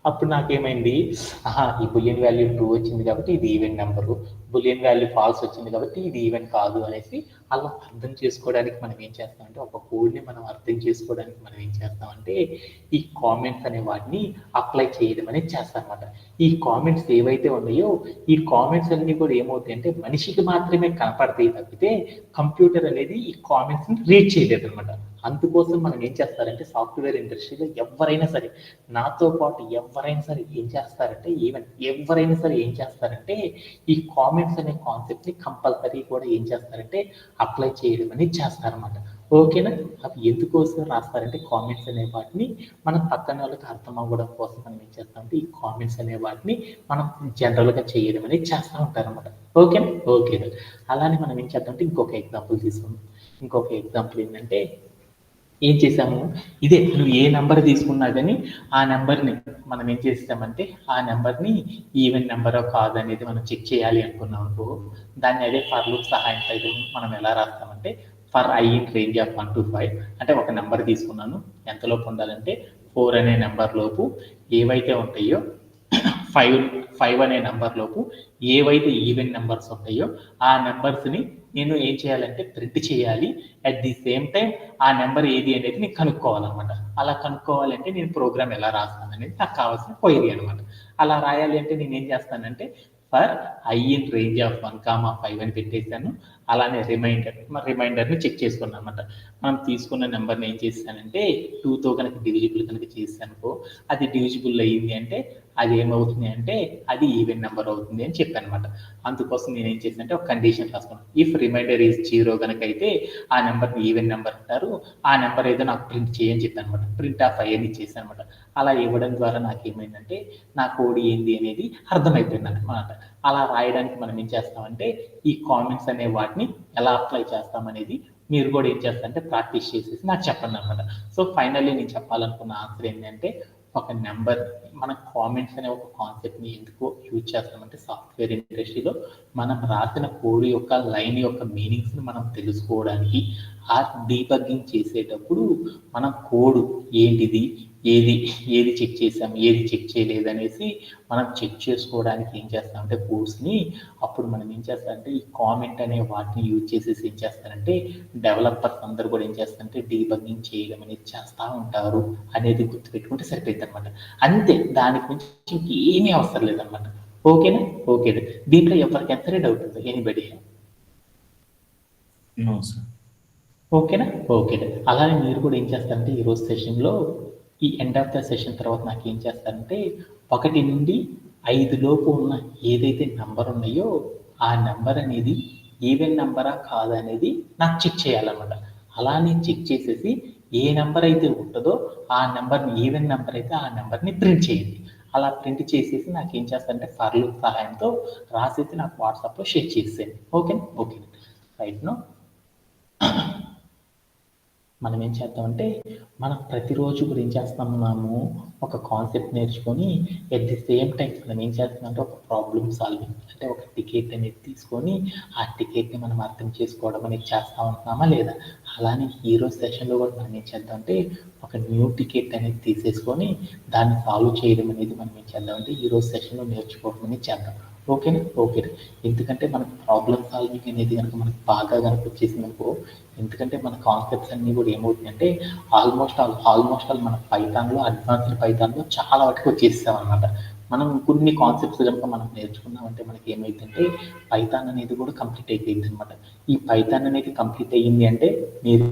అప్పుడు నాకేమైంది, ఈ bullion value true వచ్చింది కాబట్టి ఇది even number, boolean value false వచ్చింది కాబట్టి ఇది ఈవెన్ కాదు అనేసి అలా అర్థం చేసుకోవడానికి మనం ఏం చేస్తామంటే, ఒక కోడ్ని మనం అర్థం చేసుకోవడానికి మనం ఏం చేస్తామంటే ఈ కామెంట్స్ అనే వాటిని అప్లై చేయడం అనేది చేస్తామన్నమాట. ఈ కామెంట్స్ ఏవైతే ఉన్నాయో ఈ కామెంట్స్ అన్ని కూడా ఏమవుతాయి అంటే మనిషికి మాత్రమే కనపడతాయి తప్పితే కంప్యూటర్ అనేది ఈ కామెంట్స్ని రీడ్ చేయలేదు అనమాట. అందుకోసం మనం ఏం చేస్తారంటే సాఫ్ట్వేర్ ఇండస్ట్రీలో ఎవరైనా సరే, నాతో పాటు ఎవరైనా సరే ఏం చేస్తారంటే, ఈవెన్ ఎవరైనా సరే ఏం చేస్తారంటే ఈ కామెంట్స్ అనే కాన్సెప్ట్ని కంపల్సరీ కూడా ఏం చేస్తారంటే అప్లై చేయడం అనేది చేస్తారన్నమాట. ఓకేనా? అవి ఎందుకోసం రాస్తారంటే కామెంట్స్ అనే వాటిని మనం పక్కన వాళ్ళకి అర్థం అవ్వడం కోసం మనం ఏం చేస్తామంటే ఈ కామెంట్స్ అనే వాటిని మనం జనరల్గా చేయడం అనేది చేస్తూ ఉంటారన్నమాట. ఓకేనా? ఓకే. అలానే మనం ఏం చేద్దామంటే ఇంకొక ఎగ్జాంపుల్ తీసుకుందాం. ఇంకొక ఎగ్జాంపుల్ ఏంటంటే, ఏం చేసాము, ఇదే నువ్వు ఏ నెంబర్ తీసుకున్నా కానీ ఆ నెంబర్ని మనం ఏం చేస్తామంటే ఆ నెంబర్ని ఈవెన్ నెంబరో కాదు అనేది మనం చెక్ చేయాలి అనుకున్నాం అనుకో, దాన్ని అదే ఫర్ లూప్ సహాయంతో మనం ఎలా రాస్తామంటే for i in range of 1 to 5 అంటే ఒక నెంబర్ తీసుకున్నాను, ఎంతలోపు ఉండాలంటే 4 అనే నెంబర్ లోపు ఏవైతే ఉంటాయో 5 అనే నెంబర్ లోపు ఏవైతే ఈవెన్ నెంబర్స్ ఉంటాయో ఆ నెంబర్స్ని నేను ఏం చేయాలంటే ప్రింట్ చేయాలి. అట్ ది సేమ్ టైం ఆ నెంబర్ ఏది అనేది నేను కనుక్కోవాలన్నమాట. అలా కనుక్కోవాలంటే నేను ప్రోగ్రామ్ ఎలా రాస్తాను అనేది నాకు కావాల్సిన క్వైరీ అనమాట. అలా రాయాలి అంటే నేను ఏం చేస్తానంటే for i in range of 1, 5 అని పెట్టేశాను. అలానే రిమైండర్ని చెక్ చేసుకున్నాను అనమాట. మనం తీసుకున్న నెంబర్ని ఏం చేశానంటే 2తో కనుక డివిజిబుల్ కనుక చేశానుకో, అది డివిజిబుల్ అయ్యింది అంటే అది ఏమవుతుంది అంటే అది ఈవెన్ నెంబర్ అవుతుంది అని చెప్పాను అనమాట. అందుకోసం నేను ఏం చేశానంటే ఒక కండిషన్ రాసుకున్నాను. ఇఫ్ రిమైండర్ ఈజ్ 0 కనుక అయితే ఆ నెంబర్ని ఈవెన్ నెంబర్ అంటారు, ఆ నెంబర్ ఏదో నాకు ప్రింట్ చేయని చెప్పాను అనమాట. ప్రింట్ ఆఫ్ ఐ అని ఇచ్చేసాను అనమాట. అలా ఇవ్వడం ద్వారా నాకు ఏమైందంటే నా కోడ్ ఏంది అనేది అర్థమైపోయింది అనమాట. అలా రాయడానికి మనం ఏం చేస్తామంటే ఈ కామెంట్స్ అనే వాటిని ఎలా అప్లై చేస్తామనేది మీరు కూడా ఏం చేస్తారంటే ప్రాక్టీస్ చేసేసి నాకు చెప్పండి అనమాట. సో ఫైనల్లీ నేను చెప్పాలనుకున్న ఆన్సర్ ఏంటంటే, ఒక నెంబర్ మన కామెంట్స్ అనే ఒక కాన్సెప్ట్ని ఎందుకు యూజ్ చేస్తామంటే సాఫ్ట్వేర్ ఇండస్ట్రీలో మనం రాసిన కోడ్ యొక్క లైన్ యొక్క మీనింగ్స్ని మనం తెలుసుకోవడానికి, ఆ డీబగ్గింగ్ చేసేటప్పుడు మనం కోడ్ ఏంటిది, ఏది చెక్ చేసాం, ఏది చెక్ చేయలేదు అనేసి మనం చెక్ చేసుకోవడానికి ఏం చేస్తామంటే కోడ్స్ని అప్పుడు మనం ఏం చేస్తారంటే ఈ కామెంట్ అనే వాటిని యూజ్ చేసేసి ఏం చేస్తారంటే డెవలపర్స్ అందరూ కూడా ఏం చేస్తారంటే డీబగ్గింగ్ చేయడం అనేది చేస్తూ ఉంటారు అనేది గుర్తుపెట్టుకుంటే సరిపోయింది అనమాట. అంతే, దానికి మించి ఇంకేమీ అవసరం లేదనమాట. ఓకేనా? ఓకే. దీంట్లో ఎవరికి ఎంత డౌట్ ఉంది? ఎనీబడి? ఓకేనా? ఓకే. అలానే మీరు కూడా ఏం చేస్తారంటే ఈరోజు సెషన్లో ఈ ఎండ్ ఆఫ్ ద సెషన్ తర్వాత నాకు ఏం చేస్తారంటే 1 నుండి 5 లోపు ఉన్న ఏదైతే నెంబర్ ఉన్నాయో ఆ నెంబర్ అనేది ఈవెన్ నెంబరా కాదా అనేది నాకు చెక్ చేయాలన్నమాట. అలానే చెక్ చేసేసి ఏ నెంబర్ అయితే ఉంటుందో ఆ నెంబర్ని ఈవెన్ నెంబర్ అయితే ఆ నెంబర్ని ప్రింట్ చేయండి. అలా ప్రింట్ చేసేసి నాకు ఏం చేస్తారంటే ఫర్ లూప్ సహాయంతో రాసేసి నాకు వాట్సాప్లో షేర్ చేసేయండి. ఓకేనా? ఓకే. రైట్ నో మనం ఏం చేద్దామంటే మనం ప్రతిరోజు కూడా ఏం చేస్తున్నాము, ఒక కాన్సెప్ట్ నేర్చుకొని ఎట్ ది సేమ్ టైం మనం ఏం చేస్తున్నామంటే ఒక ప్రాబ్లమ్ సాల్వింగ్ అంటే ఒక టికెట్ అనేది తీసుకొని ఆ టికెట్ని మనం అర్థం చేసుకోవడం అనేది చేస్తూ ఉంటున్నామా లేదా? అలానే ఈరోజు సెషన్లో కూడా మనం ఏం చేద్దామంటే ఒక న్యూ టికెట్ అనేది తీసేసుకొని దాన్ని సాల్వ్ చేయడం అనేది మనం ఏం చేద్దామంటే ఈరోజు సెషన్లో నేర్చుకోవడం అనేది చేద్దాం. ఓకేనా? ఓకే. ఎందుకంటే మనకు ప్రాబ్లమ్ సాల్వింగ్ అనేది కనుక మనకు బాగా కనుక వచ్చేసిందనుకో, ఎందుకంటే మన కాన్సెప్ట్స్ అన్నీ కూడా ఏమవుతుందంటే ఆల్మోస్ట్ ఆల్ మన పైథాన్లో అడ్వాన్స్డ్ పైథాన్లో చాలా వాటికి వచ్చేసాం అనమాట. మనం కొన్ని కాన్సెప్ట్స్ కనుక మనం నేర్చుకున్నామంటే మనకి ఏమైందంటే పైథాన్ అనేది కూడా కంప్లీట్ అయిపోయింది అనమాట. ఈ పైథాన్ అనేది కంప్లీట్ అయ్యింది అంటే మీరు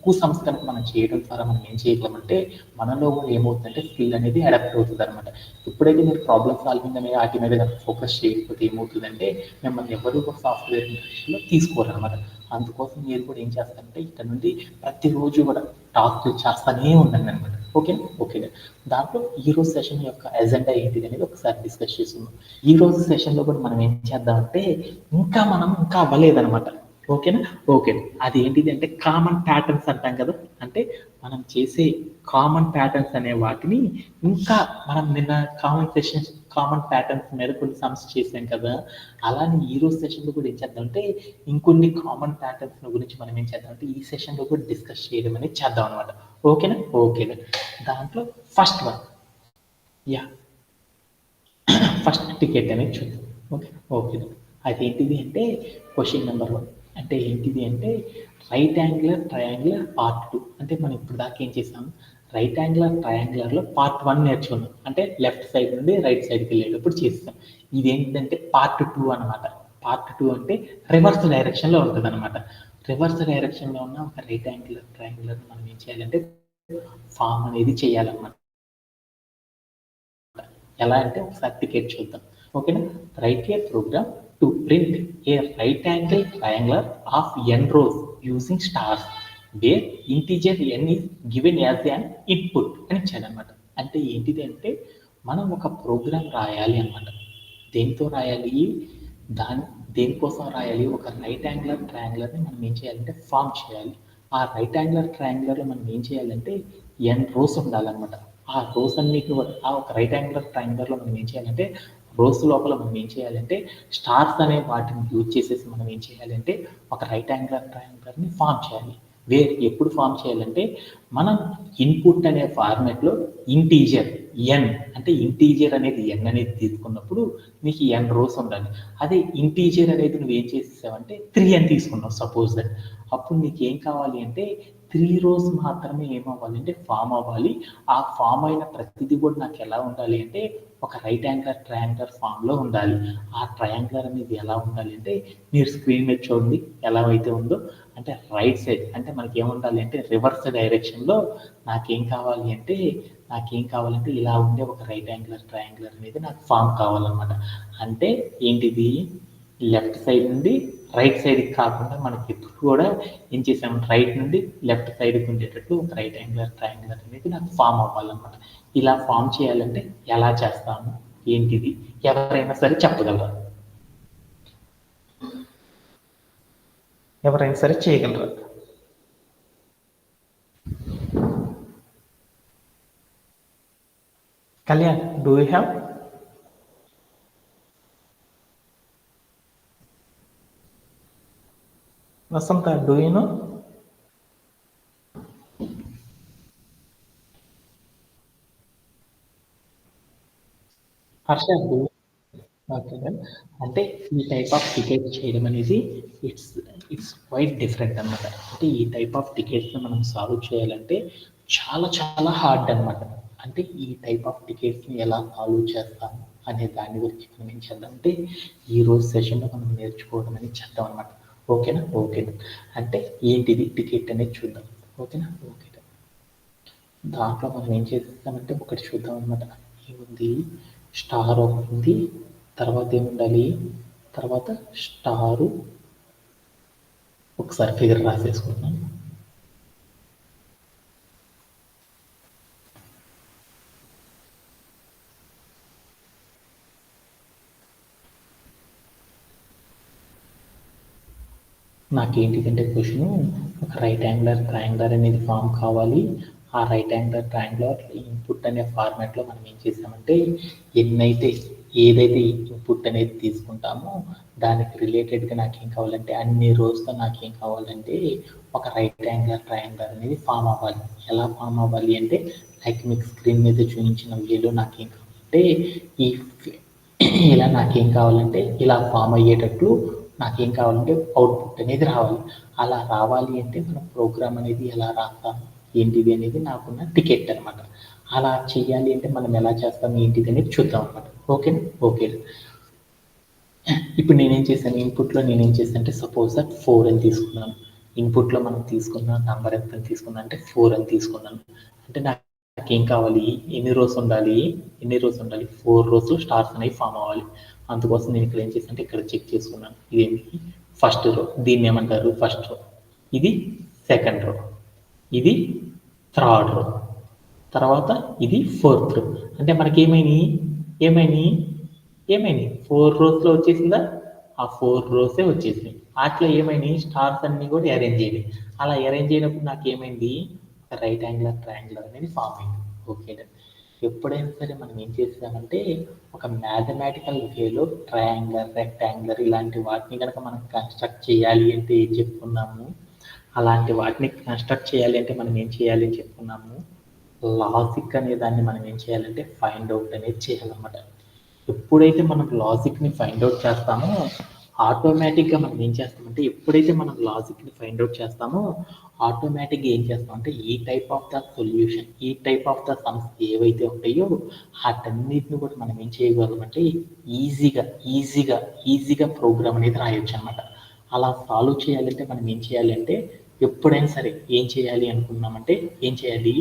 ఎక్కువ సంస్థ కనుక మనం చేయడం ద్వారా మనం ఏం చేయగలమంటే మనలో కూడా ఏమవుతుందంటే స్కిల్ అనేది అడాప్ట్ అవుతుంది అనమాట. ఎప్పుడైతే మీరు ప్రాబ్లమ్ సాల్వింగ్ అనే వాటి మీద కనుక ఫోకస్ చేయకపోతే ఏమవుతుందంటే మిమ్మల్ని ఎవరు కూడా సాఫ్ట్వేర్ ఇండస్ట్రీలో తీసుకోరనమాట. అందుకోసం మీరు కూడా ఏం చేస్తారంటే ఇక్కడ నుండి ప్రతిరోజు కూడా టాస్క్ చేస్తూనే ఉండండి అనమాట. ఓకేనా? ఓకేనా? దాంట్లో ఈరోజు సెషన్ యొక్క ఎజెండా ఏంటిది అనేది ఒకసారి డిస్కస్ చేసుకుందాం. ఈరోజు సెషన్లో కూడా మనం ఏం చేద్దామంటే ఇంకా అవ్వలేదనమాట. ఓకేనా? ఓకే. అదేంటిది అంటే కామన్ ప్యాటర్న్స్ అంటాం కదా! అంటే మనం చేసే కామన్ ప్యాటర్న్స్ అనే వాటిని ఇంకా మనం నిన్న కామన్ ప్యాటర్న్స్ మీద కొన్ని సమ్స్ చేసాం కదా! అలానే ఈరోజు సెషన్‌లో కూడా ఏం చేద్దామంటే ఇంకొన్ని కామన్ ప్యాటర్న్స్ గురించి మనం ఏం చేద్దామంటే ఈ సెషన్‌లో కూడా డిస్కస్ చేయడం అనేది చేద్దాం అనమాట. ఓకేనా? ఓకే. దాంట్లో first one yeah! First ticket అనేది చూద్దాం. ఓకే. ఓకే. అదేంటిది అంటే క్వశ్చన్ నెంబర్ 1 అంటే ఏంటిది అంటే రైట్ యాంగులర్ ట్రయాంగులర్ పార్ట్ 2 అంటే మనం ఇప్పుడు దాకా ఏం చేసాం రైట్ యాంగులర్ ట్రయాంగులర్లో పార్ట్ 1 నేర్చుకున్నాం అంటే లెఫ్ట్ సైడ్ నుండి రైట్ సైడ్కి వెళ్ళేటప్పుడు చేస్తాం ఇది ఏంటంటే పార్ట్ 2 అనమాట పార్ట్ 2 అంటే రివర్స్ డైరెక్షన్లో ఉంటుంది అనమాట రివర్స్ డైరెక్షన్లో ఉన్న ఒక రైట్ యాంగులర్ ట్రయాంగులర్ మనం ఏం చేయాలంటే ఫామ్ అనేది చేయాలన్నమాట ఎలా అంటే ఒకసారి టికెట్ చూద్దాం ఓకేనా write a program to print a right angle triangular of n rows using stars where integer n is given as an input అని ఇచ్చాడనమాట అంటే ఏంటిది అంటే మనం ఒక ప్రోగ్రామ్ రాయాలి అనమాట దేంతో రాయాలి దేనికోసం రాయాలి ఒక రైట్ యాంగులర్ ట్రయాంగులర్ని మనం ఏం చేయాలంటే ఫామ్ చేయాలి ఆ రైట్ యాంగులర్ ట్రయాంగులర్లో మనం ఏం చేయాలంటే ఎన్ రోస్ ఉండాలన్నమాట ఆ రోస్ అన్నిటి ఆ ఒక రైట్ యాంగులర్ ట్రయాంగులర్లో మనం ఏం చేయాలంటే రోస్ లోపల మనం ఏం చేయాలంటే స్టార్స్ అనే వాటిని యూజ్ చేసేసి మనం ఏం చేయాలంటే ఒక రైట్ యాంగులర్ ట్రయాంగులర్ని ఫామ్ చేయాలి ఎప్పుడు ఫామ్ చేయాలంటే మనం ఇన్పుట్ అనే ఫార్మాట్లో ఇంటీజర్ ఎన్ అంటే ఇంటీజర్ అనేది ఎన్ అనేది తీసుకున్నప్పుడు నీకు ఎన్ రోస్ ఉండాలి అదే ఇంటీజర్ అనేది నువ్వు ఏం చేసేసావంటే 3 అని తీసుకున్నావు సపోజ్ దట్ అప్పుడు నీకు ఏం కావాలి అంటే 3 రోస్ మాత్రమే ఏమవ్వాలి అంటే ఫామ్ అవ్వాలి ఆ ఫామ్ అయిన ప్రతిదీ కూడా నాకు ఎలా ఉండాలి అంటే ఒక రైట్ యాంగులర్ ట్రయాంగులర్ ఫామ్లో ఉండాలి ఆ ట్రయాంగులర్ అనేది ఎలా ఉండాలి అంటే మీరు స్క్రీన్ మీద చూడండి ఎలా అయితే ఉందో అంటే రైట్ సైడ్ అంటే మనకి ఏముండాలి అంటే రివర్స్ డైరెక్షన్లో నాకేం కావాలంటే ఇలా ఉండే ఒక రైట్ యాంగులర్ ట్రయాంగులర్ అనేది నాకు ఫామ్ కావాలన్నమాట అంటే ఏంటిది లెఫ్ట్ సైడ్ నుండి రైట్ సైడ్కి కాకుండా మనకి ఎప్పుడు కూడా ఏం చేసాము రైట్ నుండి లెఫ్ట్ సైడ్కి ఉండేటట్లు ఒక రైట్ యాంగులర్ ట్రయాంగులర్ అనేది నాకు ఫామ్ అవ్వాలన్నమాట ఇలా ఫామ్ చేయాలంటే ఎలా చేస్తాము ఏంటిది ఎవరైనా సరే చెప్పగలరా ఎవరైనా సరే చేయగలరా Kalyan do you have Vasanta, do you know? Harsha okay అంటే ఈ టైప్ ఆఫ్ టికెట్ చేయడం అనేది ఇట్స్ క్వైట్ డిఫరెంట్ అనమాట అంటే ఈ టైప్ ఆఫ్ టికెట్స్ని మనం సాల్వ్ చేయాలంటే చాలా చాలా హార్డ్ అనమాట అంటే ఈ టైప్ ఆఫ్ టికెట్స్ని ఎలా సాల్వ్ చేస్తాము అనే దాని గురించి మనం ఏం చేద్దాం అంటే ఈరోజు సెషన్లో మనం నేర్చుకోవడం అనేది చేద్దాం అనమాట ఓకేనా ఓకేనా అంటే ఏంటిది టికెట్ అనేది చూద్దాం ఓకేనా ఓకే దాంట్లో మనం ఏం చేస్తామంటే ఒకటి చూద్దాం అనమాట ఏముంది స్టార్ ఒకటి ఉంది తర్వాత ఏముండాలి తర్వాత స్టారు ఒకసారి ఫిగర్ రాసేసుకుంటున్నాం నాకేంటిదంటే క్వశ్చన్ ఒక రైట్ యాంగులర్ ట్రయాంగులర్ అనేది ఫామ్ కావాలి ఆ రైట్ యాంగులర్ ట్రయాంగులర్ ఇన్పుట్ అనే ఫార్మాట్లో మనం ఏం చేసామంటే ఏదైతే ఇన్పుట్ అనేది తీసుకుంటామో దానికి రిలేటెడ్గా నాకేం కావాలంటే అన్ని రోజుతో నాకేం కావాలంటే ఒక రైట్ యాంగులర్ ట్రయాంగులర్ అనేది ఫామ్ అవ్వాలి ఎలా ఫామ్ అవ్వాలి అంటే లైక్ మీకు స్క్రీన్ మీద చూపించిన వీడియోలో నాకేం కావాలంటే ఇలా నాకేం కావాలంటే ఇలా ఫామ్ అయ్యేటట్లు నాకేం కావాలంటే అవుట్పుట్ అనేది రావాలి అలా రావాలి అంటే మన ప్రోగ్రామ్ అనేది ఎలా రాస్తాం ఏంటిది అనేది నాకున్న టికెట్ అనమాట అలా చేయాలి అంటే మనం ఎలా చేస్తాం ఏంటిది అనేది చూద్దాం అనమాట ఓకేనా ఓకే ఇప్పుడు నేనేం చేశాను ఇన్పుట్లో నేనేం చేశాను అంటే సపోజ్ దట్ 4 అని తీసుకున్నాను ఇన్పుట్లో మనం తీసుకున్న నంబర్ ఎంత తీసుకున్నా అంటే 4 అని తీసుకున్నాను అంటే నాకేం కావాలి ఎన్ని రోస్ ఉండాలి 4 రోస్లో స్టార్స్ అనేవి ఫామ్ అవ్వాలి అందుకోసం నేను ఇక్కడ ఏం చేశాను అంటే ఇక్కడ చెక్ చేసుకున్నాను ఇదేంటి ఫస్ట్ రో దీన్ని ఏమంటారు ఫస్ట్ రో ఇది సెకండ్ రో ఇది థర్డ్ రో తర్వాత ఇది ఫోర్త్ రో అంటే మనకి ఏమైనాయి 4 రోస్లో వచ్చేసిందా ఆ 4 రోసే వచ్చేసినాయి. వాటిలో ఏమైనాయి స్టార్స్ అన్నీ కూడా అరేంజ్ అయినాయి. అలా అరేంజ్ అయినప్పుడు నాకు ఏమైంది ఒక రైట్ యాంగులర్ ట్రయాంగులర్ అనేది ఫామ్ అయింది. ఓకే. ఎప్పుడైనా సరే మనం ఏం చేస్తామంటే ఒక మ్యాథమెటికల్ వేలో ట్రయాంగులర్, రెక్టాంగులర్ ఇలాంటి వాటిని కనుక మనం కన్స్ట్రక్ట్ చేయాలి అంటే ఏం చెప్పుకున్నాము, అలాంటి వాటిని కన్స్ట్రక్ట్ చేయాలి అంటే మనం ఏం చేయాలి అని చెప్పుకున్నాము, లాజిక్ అనే దాన్ని మనం ఏం చేయాలంటే ఫైండ్ అవుట్ అనేది చేయాలన్నమాట. ఎప్పుడైతే మనం లాజిక్ని ఫైండ్ అవుట్ చేస్తామో ఆటోమేటిక్గా మనం ఏం చేస్తామంటే ఎప్పుడైతే మనం లాజిక్ని ఫైండ్ అవుట్ చేస్తామో ఆటోమేటిక్గా ఏం చేస్తామంటే ఈ టైప్ ఆఫ్ ద సొల్యూషన్, ఈ టైప్ ఆఫ్ ద సమ్స్ ఏవైతే ఉంటాయో వాటన్నిటిని కూడా మనం ఏం చేయగలమంటే ఈజీగా ప్రోగ్రామ్ అనేది రాయొచ్చు అనమాట. అలా సాల్వ్ చేయాలంటే మనం ఏం చేయాలంటే ఎప్పుడైనా సరే ఏం చేయాలి అనుకున్నామంటే ఏం చేయాలి,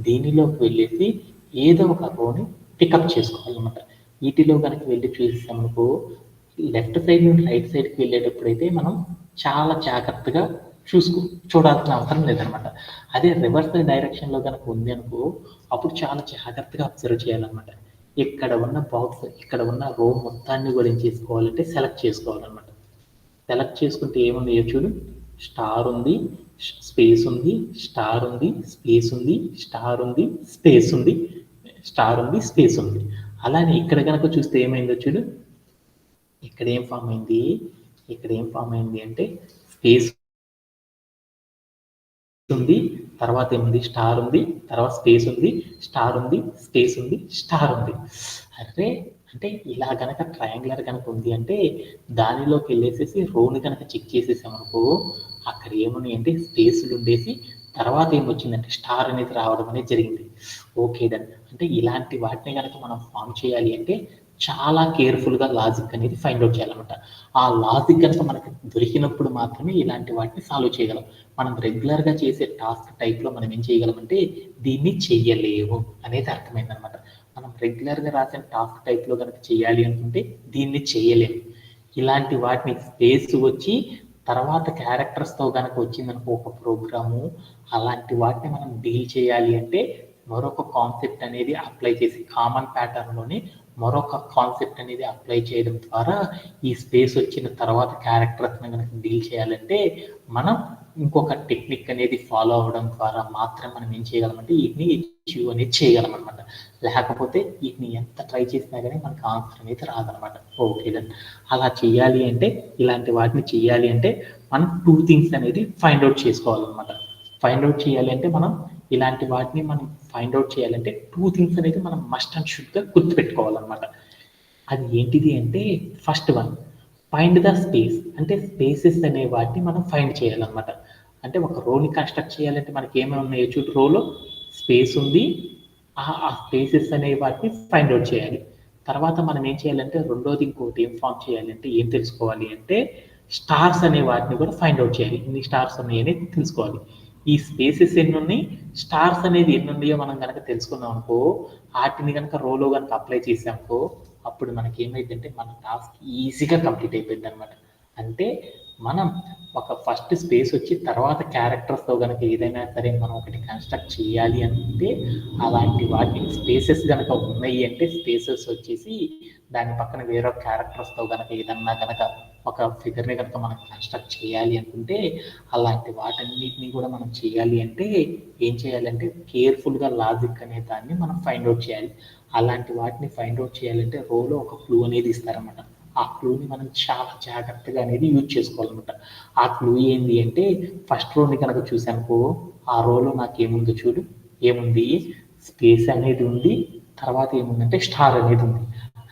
దీనిలోకి వెళ్ళేసి ఏదో ఒక రోని పికప్ చేసుకోవాలన్నమాట. వీటిలో కనుక వెళ్ళి చూసామనుకో లెఫ్ట్ సైడ్ నుండి రైట్ సైడ్కి వెళ్ళేటప్పుడు అయితే మనం చాలా జాగ్రత్తగా చూడాల్సిన అవసరం లేదనమాట. అదే రివర్స్ డైరెక్షన్లో కనుక ఉంది అనుకో అప్పుడు చాలా జాగ్రత్తగా అబ్జర్వ్ చేయాలన్నమాట. ఇక్కడ ఉన్న బాక్స్, ఇక్కడ ఉన్న రో మొత్తాన్ని కూడా ఏం చేసుకోవాలంటే సెలెక్ట్ చేసుకోవాలన్నమాట. సెలెక్ట్ చేసుకుంటే ఏమున్నాయో చూడు, స్టార్ ఉంది, స్పేస్ ఉంది, స్టార్ ఉంది, స్పేస్ ఉంది, స్టార్ ఉంది, స్పేస్ ఉంది, స్టార్ ఉంది, స్పేస్ ఉంది. అలానే ఇక్కడ కనుక చూస్తే ఏమైందో చూడు, ఇక్కడ ఏం ఫామ్ అయింది అంటే స్పేస్ ఉంది, తర్వాత ఏముంది స్టార్ ఉంది, తర్వాత స్పేస్ ఉంది, స్టార్ ఉంది, స్పేస్ ఉంది, స్టార్ ఉంది. అరే అంటే ఇలా కనుక ట్రయాంగులర్ కనుక ఉంది అంటే దానిలోకి వెళ్ళేసేసి రోని కనుక చెక్ చేసేసామనుకో అక్కడ ఏమున్నాయి అంటే స్పేస్లు ఉండేసి తర్వాత ఏమొచ్చిందంటే స్టార్ అనేది రావడం అనేది జరిగింది. Okay done. అంటే ఇలాంటి వాటిని కనుక మనం ఫామ్ చేయాలి అంటే చాలా కేర్ఫుల్గా లాజిక్ అనేది ఫైండ్ అవుట్ చేయాలన్నమాట. ఆ లాజిక్ కనుక మనకి దొరికినప్పుడు మాత్రమే ఇలాంటి వాటిని సాల్వ్ చేయగలం. మనం రెగ్యులర్గా చేసే టాస్క్ టైప్లో మనం ఏం చేయగలమంటే దీన్ని చెయ్యలేము అనేది అర్థమైందనమాట. మనం రెగ్యులర్గా రాసిన టాస్క్ టైప్లో కనుక చేయాలి అనుకుంటే దీన్ని చేయలేము. ఇలాంటి వాటిని స్పేస్ వచ్చి తర్వాత క్యారెక్టర్స్తో కనుక వచ్చిందనుకో ఒక ప్రోగ్రాము, అలాంటి వాటిని మనం డీల్ చేయాలి అంటే మరొక కాన్సెప్ట్ అనేది అప్లై చేసి కామన్ ప్యాటర్న్లోనే మరొక కాన్సెప్ట్ అనేది అప్లై చేయడం ద్వారా ఈ స్పేస్ వచ్చిన తర్వాత క్యారెక్టర్స్ని కనుక డీల్ చేయాలంటే మనం ఇంకొక టెక్నిక్ అనేది ఫాలో అవడం ద్వారా మాత్రం మనం ఏం చేయగలమంటే వీటిని అచీవ్ అనేది చేయగలం అనమాట. లేకపోతే వీటిని ఎంత ట్రై చేసినా కానీ మనకు ఆన్సర్ అనేది రాదనమాట. ఓకే దెన్ అలా చేయాలి అంటే ఇలాంటి వాటిని చేయాలి అంటే మనం 2 థింగ్స్ అనేది ఫైండ్ అవుట్ చేసుకోవాలన్నమాట. ఫైండ్ అవుట్ చేయాలి అంటే మనం ఇలాంటి వాటిని మనం ఫైండ్ అవుట్ చేయాలంటే 2 థింగ్స్ అనేది మనం మస్ట్ అండ్ షుడ్గా గుర్తుపెట్టుకోవాలన్నమాట. అది ఏంటిది అంటే first one find the space, అంటే స్పేసెస్ అనే వాటిని మనం ఫైండ్ చేయాలన్నమాట. అంటే ఒక రోని కన్స్ట్రక్ట్ చేయాలంటే మనకి ఏమేమి ఉన్నాయో చూడు, రోలో స్పేస్ ఉంది, ఆ స్పేసెస్ అనే వాటిని ఫైండ్ అవుట్ చేయాలి. తర్వాత మనం ఏం చేయాలంటే రెండోది ఇంకోటి ఏం ఫామ్ చేయాలి అంటే ఏం తెలుసుకోవాలి అంటే స్టార్స్ అనే వాటిని కూడా ఫైండ్ అవుట్ చేయాలి. ఎన్ని స్టార్స్ ఉన్నాయి అనేది తెలుసుకోవాలి. ఈ స్పేసెస్ ఎన్ని ఉన్నాయి, స్టార్స్ అనేది ఎన్ని ఉన్నాయో మనం కనుక తెలుసుకున్నాం అనుకో వాటిని కనుక రోలో కనుక అప్లై చేసామనుకో అప్పుడు మనకి ఏమైందంటే మన టాస్క్ ఈజీగా కంప్లీట్ అయిపోయింది అనమాట. అంటే మనం ఒక ఫస్ట్ స్పేస్ వచ్చి తర్వాత క్యారెక్టర్స్తో కనుక ఏదైనా సరే మనం ఒకటి కన్స్ట్రక్ట్ చేయాలి అంటే అలాంటి వాటి స్పేసెస్ కనుక ఉన్నాయి అంటే స్పేసెస్ వచ్చేసి దాని పక్కన వేరే క్యారెక్టర్స్తో కనుక ఏదన్నా కనుక ఒక ఫిగర్ని కనుక మనం కన్స్ట్రక్ట్ చేయాలి అనుకుంటే అలాంటి వాటన్నిటిని కూడా మనం చేయాలి అంటే ఏం చేయాలంటే కేర్ఫుల్గా లాజిక్ అనే దాన్ని మనం ఫైండ్ అవుట్ చేయాలి. అలాంటి వాటిని ఫైండ్ అవుట్ చేయాలంటే రోలో ఒక క్లూ అనేది ఇస్తారన్నమాట. ఆ క్లూని మనం చాలా జాగ్రత్తగా అనేది యూజ్ చేసుకోవాలన్నమాట. ఆ క్లూ ఏంటి అంటే ఫస్ట్ రోని కనుక చూసానుకో ఆ రోలో నాకు ఏముందో చూడు, ఏముంది స్పేస్ అనేది ఉంది, తర్వాత ఏముందంటే స్టార్ అనేది ఉంది.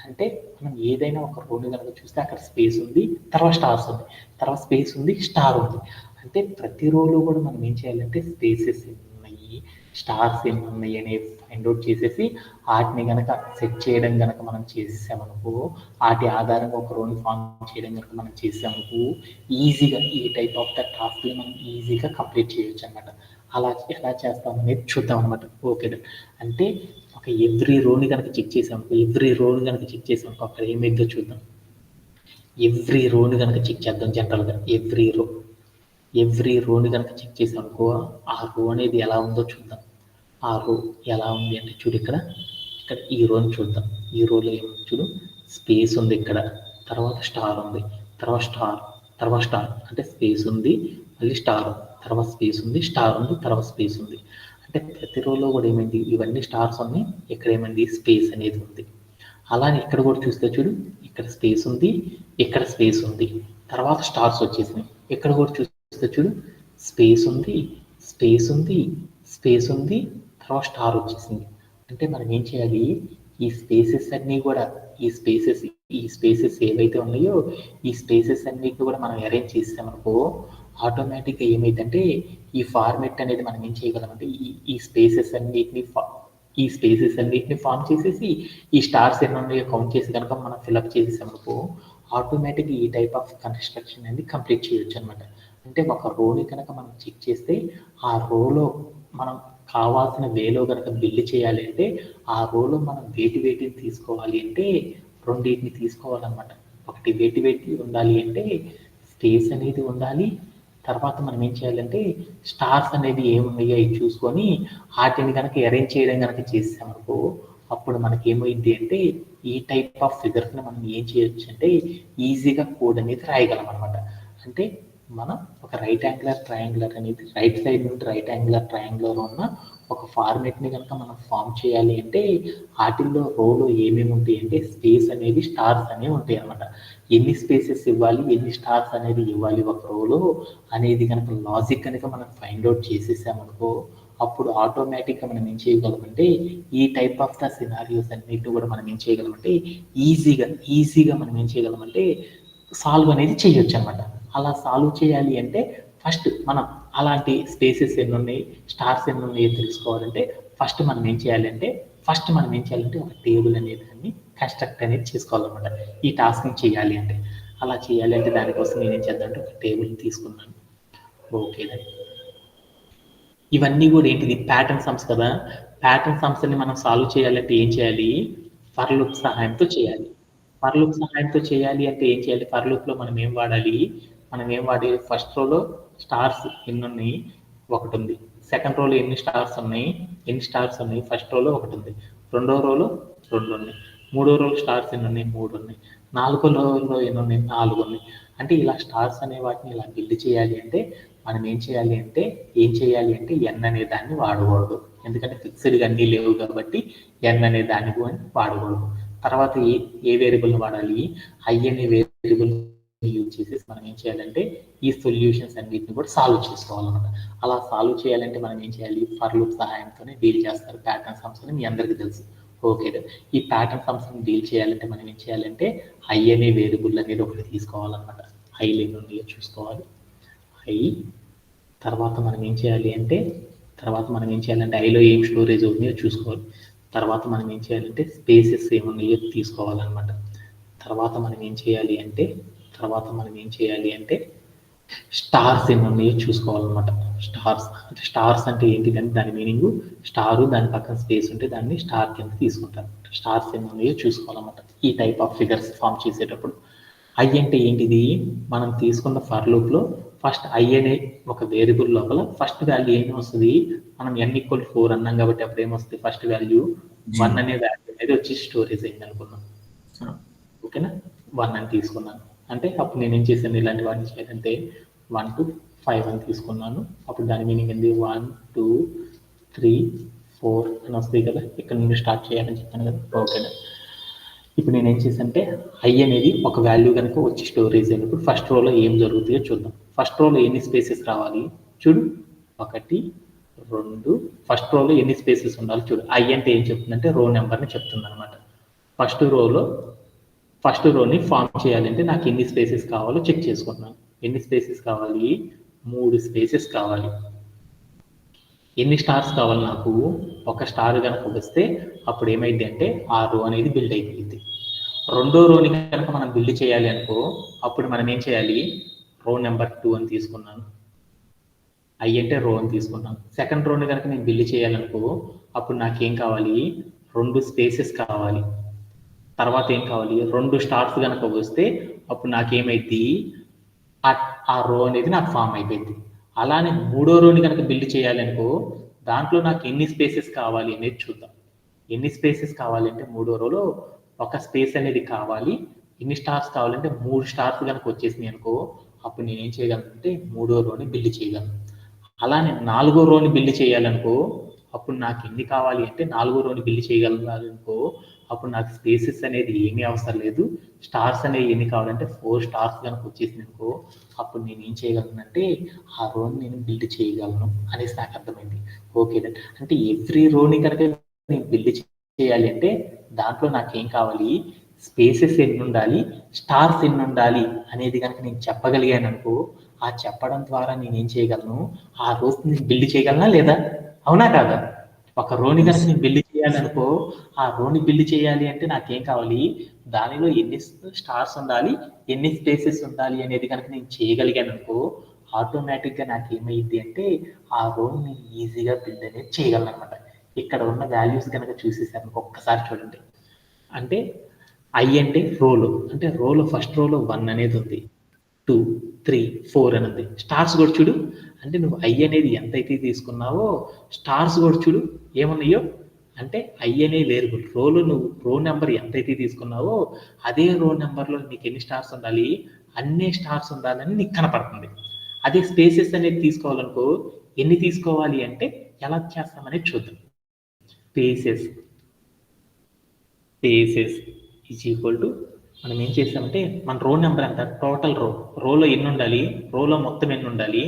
అంటే మనం ఏదైనా ఒక రోని కనుక చూస్తే అక్కడ స్పేస్ ఉంది, తర్వాత స్టార్స్ ఉంది, తర్వాత స్పేస్ ఉంది, స్టార్ ఉంది. అంటే ప్రతి రోలో కూడా మనం ఏం చేయాలంటే స్పేసెస్ ఉన్నాయి, స్టార్స్ ఎన్ని ఉన్నాయి అనేవి ఫైండ్ అవుట్ చేసేసి వాటిని కనుక సెట్ చేయడం కనుక మనం చేసామనుకో వాటి ఆధారంగా ఒక రోని ఫామ్ చేయడం కనుక మనం చేసామనుకో ఈజీగా ఈ టైప్ ఆఫ్ ద టాస్క్ని మనం ఈజీగా కంప్లీట్ చేయొచ్చు అనమాట. అలా ఎలా చేస్తామనేది చూద్దాం అనమాట. ఓకే అంటే ఒక ఎవ్రీ రోని కనుక చెక్ చేసామనుకో అక్కడ ఏమైందో చూద్దాం. ఎవ్రీ రోని కనుక చెక్ చేద్దాం. జనరల్గా ఎవ్రీ రోని కనుక చెక్ చేసామనుకో ఆ రో అనేది ఎలా ఉందో చూద్దాం. ఆ రో ఎలా ఉంది అంటే చూడు, ఇక్కడ ఈ రోని చూద్దాం. ఈ రోలో ఏముంది చూడు, స్పేస్ ఉంది, ఇక్కడ తర్వాత స్టార్ ఉంది, తర్వాత స్టార్, తర్వాత స్టార్ అంటే స్పేస్ ఉంది, మళ్ళీ స్టార్, తర్వాత స్పేస్ ఉంది, స్టార్ ఉంది, తర్వాత స్పేస్ ఉంది. అంటే ప్రతి రోలో కూడా ఏమైంది, ఇవన్నీ స్టార్స్ ఉన్నాయి, ఇక్కడ ఏమైంది స్పేస్ అనేది ఉంది. అలానే ఇక్కడ కూడా చూస్తే చూడు, ఇక్కడ స్పేస్ ఉంది, ఇక్కడ స్పేస్ ఉంది, తర్వాత స్టార్స్ వచ్చేసినాయి. ఇక్కడ కూడా చూస్తే చూడు, స్పేస్ ఉంది, స్పేస్ ఉంది, స్పేస్ ఉంది, తర్వాత స్టార్ వచ్చేసింది. అంటే మనం ఏం చేయాలి, ఈ స్పేసెస్ అన్నీ కూడా, ఈ స్పేసెస్ ఏవైతే ఉన్నాయో ఈ స్పేసెస్ అన్నిటిని కూడా మనం అరేంజ్ చేసామనుకో ఆటోమేటిక్గా ఏమైందంటే ఈ ఫార్మెట్ అనేది మనం ఏం చేయగలమంటే ఈ స్పేసెస్ అన్నిటిని ఫామ్ చేసేసి ఈ స్టార్స్ ఎన్ని ఉన్నాయో కౌంట్ చేసి కనుక మనం ఫిల్అప్ చేసేసామనుకో ఆటోమేటిక్గా ఈ టైప్ ఆఫ్ కన్స్ట్రక్షన్ అనేది కంప్లీట్ చేయొచ్చు అనమాట. అంటే ఒక రోని కనుక మనం చెక్ చేస్తే ఆ రోలో మనం కావాల్సిన వేలో కనుక బిల్డ్ చేయాలి అంటే ఆ రోలో మనం వేటిని తీసుకోవాలి అంటే రెండింటిని తీసుకోవాలన్నమాట. ఒకటి వేటి ఉండాలి అంటే స్పేస్ అనేది ఉండాలి, తర్వాత మనం ఏం చేయాలంటే స్టార్స్ అనేది ఏమున్నాయో అవి చూసుకొని వాటిని కనుక అరేంజ్ చేయడం కనుక చేసామనుకో అప్పుడు మనకి ఏమైంది అంటే ఈ టైప్ ఆఫ్ ఫిగర్స్ని మనం ఏం చేయొచ్చు అంటే ఈజీగా కోడ్ అనేది రాయగలం అనమాట. అంటే మనం ఒక రైట్ యాంగులర్ ట్రయాంగులర్ అనేది రైట్ సైడ్ నుండి రైట్ యాంగులర్ ట్రయాంగులర్ ఉన్న ఒక ఫార్మేట్ని కనుక మనం ఫామ్ చేయాలి అంటే వాటిల్లో రోలో ఏమేమి ఉంటాయి అంటే స్పేస్ అనేది స్టార్స్ అనేవి ఉంటాయి అనమాట. ఎన్ని స్పేసెస్ ఇవ్వాలి, ఎన్ని స్టార్స్ అనేది ఇవ్వాలి ఒక రోలో అనేది కనుక లాజిక్ కనుక మనం ఫైండ్ అవుట్ చేసేసామనుకో అప్పుడు ఆటోమేటిక్గా మనం ఏం చేయగలమంటే ఈ టైప్ ఆఫ్ ద సినారియోస్ అన్నిటి కూడా మనం ఏం చేయగలమంటే ఈజీగా మనం ఏం చేయగలమంటే సాల్వ్ అనేది చేయొచ్చు అనమాట. అలా సాల్వ్ చేయాలి అంటే ఫస్ట్ మనం అలాంటి స్పేసెస్ ఎన్ని ఉన్నాయి, స్టార్స్ ఎన్ని ఉన్నాయో తెలుసుకోవాలంటే ఫస్ట్ మనం ఏం చేయాలంటే ఒక టేబుల్ అనేది దాన్ని కన్స్ట్రక్ట్ అనేది చేసుకోవాలన్నమాట. ఈ టాస్క్ని చేయాలి అంటే అలా చేయాలి అంటే దానికోసం నేనేం చేద్దామంటే ఒక టేబుల్ని తీసుకున్నాను. ఓకే, ఇవన్నీ కూడా ఏంటిది ప్యాటర్న్ సమ్స్ కదా. ప్యాటర్న్ సమ్స్ని మనం సాల్వ్ చేయాలంటే ఏం చేయాలి, ఫర్ లూప్ సహాయంతో చేయాలి. ఫర్ లూప్ సహాయంతో చేయాలి అంటే ఏం చేయాలి, ఫర్ లూప్లో మనం ఏం వాడాలి, ఫస్ట్ రోలో స్టార్స్ ఎన్ని ఉన్నాయి, ఒకటి ఉంది. సెకండ్ రోలో ఎన్ని స్టార్స్ ఉన్నాయి, ఫస్ట్ రోలో ఒకటి ఉంది. రెండో రోలో 2 ఉన్నాయి. మూడో రోలో స్టార్స్ ఎన్ని ఉన్నాయి, 3 ఉన్నాయి. నాలుగో రోలో ఎన్ని ఉన్నాయి, 4 ఉన్నాయి. అంటే ఇలా స్టార్స్ అనే వాటిని ఇలా బిల్డ్ చేయాలి అంటే మనం ఏం చేయాలి అంటే ఎన్ అనే దాన్ని వాడకూడదు, ఎందుకంటే ఫిక్స్డ్గా అన్నీ లేవు కాబట్టి ఎన్ అనే దాన్ని వాడకూడదు. తర్వాత ఏ వేరియబుల్ని వాడాలి, ఐ అనే వేరియబుల్ యూజ్ చేసేసి మనం ఏం చేయాలంటే ఈ సొల్యూషన్స్ అన్నిటిని కూడా సాల్వ్ చేసుకోవాలన్నమాట. అలా సాల్వ్ చేయాలంటే మనం ఏం చేయాలి, ఫర్ లూప్ సహాయంతోనే డీల్ చేస్తారు ప్యాటర్న్ సమ్స్ అని మీ అందరికీ తెలుసు. ఓకే, ఈ ప్యాటర్న్ సమ్స్ని డీల్ చేయాలంటే మనం ఏం చేయాలంటే ఐ అనే వేరియబుల్ అనేది ఒకటి తీసుకోవాలన్నమాట. ఐలు ఎన్ని ఉన్నాయో చూసుకోవాలి, ఐ. తర్వాత మనం ఏం చేయాలి అంటే ఐలో ఏం స్టోరేజ్ ఉన్నాయో చూసుకోవాలి. తర్వాత మనం ఏం చేయాలంటే స్పేసెస్ ఏమున్నాయో తీసుకోవాలన్నమాట. తర్వాత మనం ఏం చేయాలి అంటే స్టార్స్ ఎన్ని ఉన్నాయో చూసుకోవాలన్నమాట. స్టార్స్ అంటే ఏంటిదంటే దాని మీనింగ్ స్టారు దాని పక్కన స్పేస్ ఉంటే దాన్ని స్టార్ కింద తీసుకుంటారు. స్టార్స్ ఎన్ని ఉన్నాయో చూసుకోవాలన్నమాట ఈ టైప్ ఆఫ్ ఫిగర్స్ ఫామ్ చేసేటప్పుడు. ఐ అంటే ఏంటిది, మనం తీసుకున్న ఫర్ లూప్లో ఫస్ట్ ఐ అనే ఒక వేరియబుల్ లోపల ఫస్ట్ వాల్యూ ఏమి వస్తుంది, మనం n=4 అన్నాం కాబట్టి అప్పుడు ఏమొస్తుంది, ఫస్ట్ వాల్యూ 1 అనే వాల్యూ అనేది వచ్చి స్టోరేజ్ అయింది అనుకున్నాం. ఓకేనా, 1 అని తీసుకున్నాను అంటే అప్పుడు నేను ఏం చేశాను, ఇలాంటి వాటిని చేయాలంటే 1 to 5 అని తీసుకున్నాను. అప్పుడు దాని మీనింగ్ ఏంది, 1 2 3 4 అని వస్తాయి కదా, ఇక్కడ నుండి స్టార్ట్ చేయాలని చెప్పాను కదా. ఓకేనా, ఇప్పుడు నేను ఏం చేశానంటే ఐ అనేది ఒక వాల్యూ కనుక వచ్చి స్టోరేజ్ అయినప్పుడు ఫస్ట్ రోలో ఏం జరుగుతుందో చూద్దాం. ఫస్ట్ రోలో ఎన్ని స్పేసెస్ రావాలి చూడు, 1 2. ఫస్ట్ రోలో ఎన్ని స్పేసెస్ ఉండాలి చూడు. ఐ అంటే ఏం చెప్తుందంటే రో నెంబర్ని చెప్తుంది అనమాట. ఫస్ట్ రోని ఫామ్ చేయాలంటే నాకు ఎన్ని స్పేసెస్ కావాలో చెక్ చేసుకుంటున్నాను. ఎన్ని స్పేసెస్ కావాలి, 3 స్పేసెస్ కావాలి. ఎన్ని స్టార్స్ కావాలి నాకు, ఒక స్టార్ కనుక వస్తే అప్పుడు ఏమైంది అంటే ఆ రో అనేది బిల్డ్ అయిపోయింది. రెండో రోని కనుక మనం బిల్డ్ చేయాలి అనుకో అప్పుడు మనం ఏం చేయాలి, రో నెంబర్ 2 అని తీసుకున్నాను, ఐ అంటే రో అని తీసుకున్నాను. సెకండ్ రోని కనుక నేను బిల్డ్ చేయాలనుకో అప్పుడు నాకేం కావాలి, 2 స్పేసెస్ కావాలి. తర్వాత ఏం కావాలి, 2 స్టార్స్ కనుక వస్తే అప్పుడు నాకేమైంది, ఆ రో అనేది నాకు ఫామ్ అయిపోయింది. అలానే మూడో రోని కనుక బిల్డ్ చేయాలనుకో దాంట్లో నాకు ఎన్ని స్పేసెస్ కావాలి అనేది చూద్దాం. ఎన్ని స్పేసెస్ కావాలి అంటే మూడో రోలో ఒక స్పేస్ అనేది కావాలి, ఎన్ని స్టార్స్ కావాలంటే 3 స్టార్స్ కనుక వచ్చేసినాయి అనుకో, అప్పుడు నేనేం చేయగలనంటే 3వ రోని బిల్డ్ చేయగలను. అలానే 4వ రోని బిల్డ్ చేయాలనుకో, అప్పుడు నాకు ఎన్ని కావాలి అంటే 4వ రోని బిల్డ్ చేయగలనుకో, అప్పుడు నాకు స్పేసెస్ అనేది ఏమీ అవసరం లేదు. స్టార్స్ అనేవి ఎన్ని కావాలంటే 4 స్టార్స్ కనుక వచ్చేసింది అనుకో, అప్పుడు నేను ఏం చేయగలనంటే ఆ రోని నేను బిల్డ్ చేయగలను అనేసి నాకు అర్థమైంది. ఓకే దట్ అంటే ఎవ్రీ రోని కనుక నేను బిల్డ్ చేయాలి అంటే దాంట్లో నాకేం కావాలి, స్పేసెస్ ఎన్ని ఉండాలి, స్టార్స్ ఎన్ని ఉండాలి అనేది కనుక నేను చెప్పగలిగాను అనుకో, ఆ చెప్పడం ద్వారా నేనేం చేయగలను, ఆ రోజు నేను బిల్డ్ చేయగలనా లేదా? అవునా కాదా? ఒక రోని కనుక నేను బిల్డ్ చేయాలనుకో, ఆ రోని బిల్డ్ చేయాలి అంటే నాకేం కావాలి, దానిలో ఎన్ని స్టార్స్ ఉండాలి, ఎన్ని స్పేసెస్ ఉండాలి అనేది కనుక నేను చేయగలిగాను అనుకో, ఆటోమేటిక్గా నాకు ఏమైంది అంటే ఆ రోని నేను ఈజీగా బిల్డ్ అనేది చేయగలను అనమాట. ఇక్కడ ఉన్న వాల్యూస్ కనుక చూసేసాను ఒక్కసారి చూడండి. అంటే ఐ అంటే రోలో, అంటే రోలో ఫస్ట్ రోలో 1 అనేది ఉంది, 2, 3, 4 అని ఉంది. స్టార్స్ కూడా చూడు, అంటే నువ్వు ఐ అనేది ఎంతైతే తీసుకున్నావో స్టార్స్ కూడా చూడు ఏమున్నాయో, అంటే ఐ అనే వేరియబుల్ రోలో నువ్వు రో నెంబర్ ఎంతైతే తీసుకున్నావో అదే రో నెంబర్లో నీకు ఎన్ని స్టార్స్ ఉండాలి, అన్ని స్టార్స్ ఉండాలని నీకు కనపడుతుంది. అదే స్పేసెస్ అనేది తీసుకోవాలనుకో, ఎన్ని తీసుకోవాలి అంటే ఎలా చేస్తామనేది చూద్దాం. స్పేసెస్ ఈజ్ ఈక్వల్ టు మనం ఏం చేస్తామంటే మన రో నెంబర్ ఎంత, టోటల్ రోలో ఎన్ని ఉండాలి, రోలో మొత్తం ఎన్ని ఉండాలి,